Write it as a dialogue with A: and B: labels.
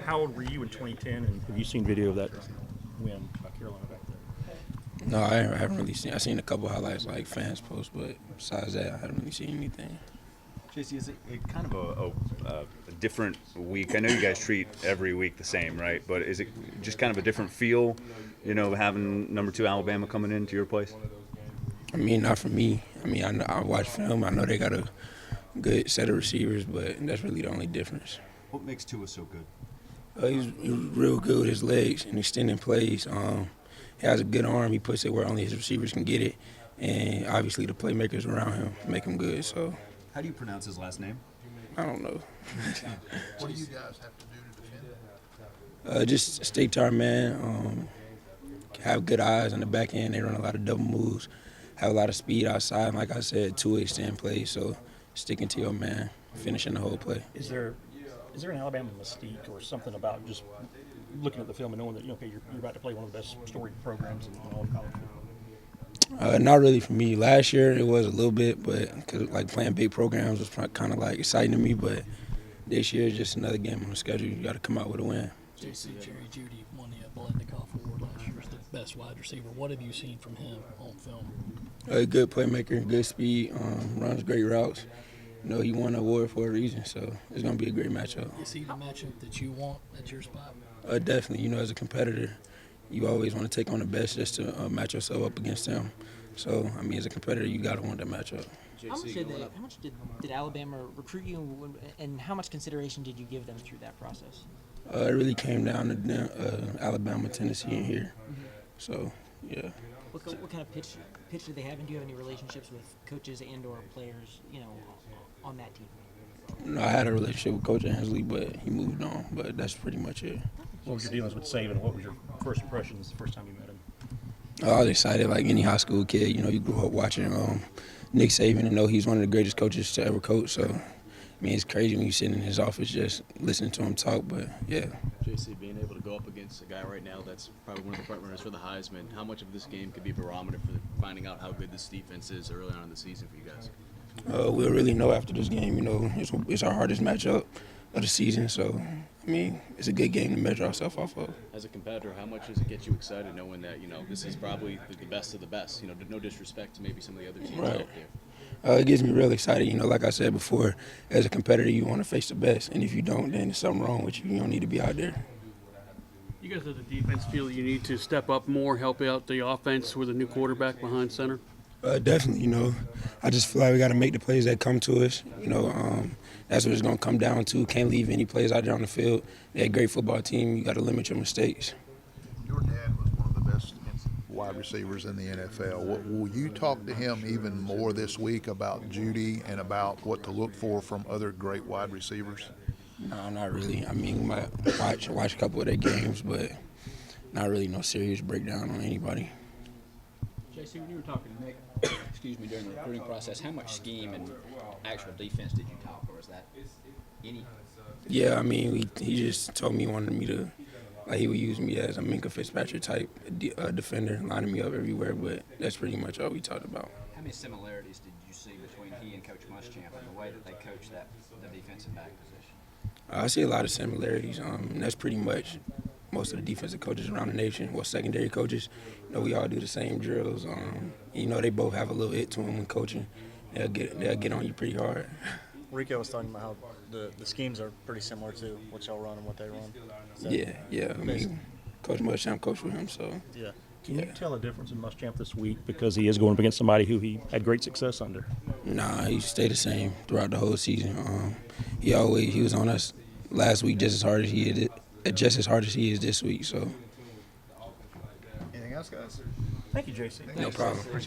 A: How old were you in 2010, and have you seen video of that win by Carolina back then?
B: No, I haven't really seen. I've seen a couple highlights like fans post, but besides that, I haven't really seen anything.
C: Jaycee, is it kind of a different week? I know you guys treat every week the same, right? But is it just kind of a different feel, having number 2 Alabama coming into your place?
B: I mean, not for me. I mean, I watch film. I know they got a good set of receivers, but that's really the only difference.
C: What makes Tua so good?
B: He's real good with his legs and extending plays. He has a good arm. He puts it where only his receivers can get it. And obviously the playmakers around him make him good. So
C: How do you pronounce his last name?
B: I don't know.
D: What do you guys have to do to defend him?
B: Just stay to our man. Have good eyes on the back end. They run a lot of double moves. Have a lot of speed outside. And like I said, 2 extend plays. So sticking to your man, finishing the whole play.
A: Is there an Alabama mystique or something about just looking at the film and knowing that you're about to play one of the best storied programs in all of college football?
B: Not really for me. Last year it was a little bit, but cause like playing big programs was kind of like exciting to me. But this year is just another game on the schedule. You got to come out with a win.
E: Jaycee, Jerry Jeudy won the Gamecock Award last year as the best wide receiver. What have you seen from him on film?
B: A good playmaker, good speed, runs great routes. He won the award for a reason, so it's going to be a great matchup.
E: Is he the matchup that you want at your spot?
B: Definitely. As a competitor, you always want to take on the best just to match yourself up against them. So, I mean, as a competitor, you got to want that matchup.
F: How much did Alabama recruit you, and how much consideration did you give them through that process?
B: It really came down to Alabama, Tennessee, and here. So, yeah.
F: What kind of pitch do they have, and do you have any relationships with coaches and/or players, on that team?
B: No, I had a relationship with Coach Ansley, but he moved on. But that's pretty much it.
A: What was your dealings with Saban? What was your first impressions the first time you met him?
B: I was excited like any high school kid. You grew up watching Nick Saban and know he's one of the greatest coaches to ever coach. So, I mean, it's crazy when you sit in his office just listening to him talk. But, yeah.
G: Jaycee, being able to go up against a guy right now that's probably one of the front runners for the Heisman, how much of this game could be a barometer for finding out how good this defense is early on in the season for you guys?
B: We'll really know after this game. It's our hardest matchup of the season. So, I mean, it's a good game to measure ourselves off of.
G: As a competitor, how much does it get you excited knowing that, this is probably the best of the best? No disrespect to maybe some of the other teams out there.
B: It gets me real excited. Like I said before, as a competitor, you want to face the best. And if you don't, then there's something wrong with you. You don't need to be out there.
H: You guys as a defense feel you need to step up more, help out the offense with a new quarterback behind center?
B: Definitely, I just feel like we got to make the plays that come to us. That's what it's going to come down to. Can't leave any plays out there on the field. They're a great football team. You got to limit your mistakes.
D: Your dad was one of the best wide receivers in the NFL. Will you talk to him even more this week about Jeudy and about what to look for from other great wide receivers?
B: No, not really. I mean, we might watch a couple of their games, but not really no serious breakdown on anybody.
I: Jaycee, when you were talking to Nick, during the recruiting process, how much scheme and actual defense did you talk, or is that any?
B: Yeah, I mean, he just told me he wanted me to, he would use me as a Minkah Fitzpatrick type defender, lining me up everywhere, but that's pretty much all we talked about.
I: How many similarities did you see between he and Coach Muschamp and the way that they coach the defensive back position?
B: I see a lot of similarities. And that's pretty much most of the defensive coaches around the nation, secondary coaches. We all do the same drills. They both have a little it to them when coaching. They'll get on you pretty hard.
A: Rico was talking about how the schemes are pretty similar to what y'all run and what they run.
B: Yeah. I mean, Coach Muschamp coached with him, so.
A: Yeah. Can you tell a difference in Muschamp this week because he is going up against somebody who he had great success under?
B: Nah, he stayed the same throughout the whole season. He was on us last week just as hard as he is this week. So.
D: Anything else, guys?
A: Thank you, Jaycee.
B: No problem.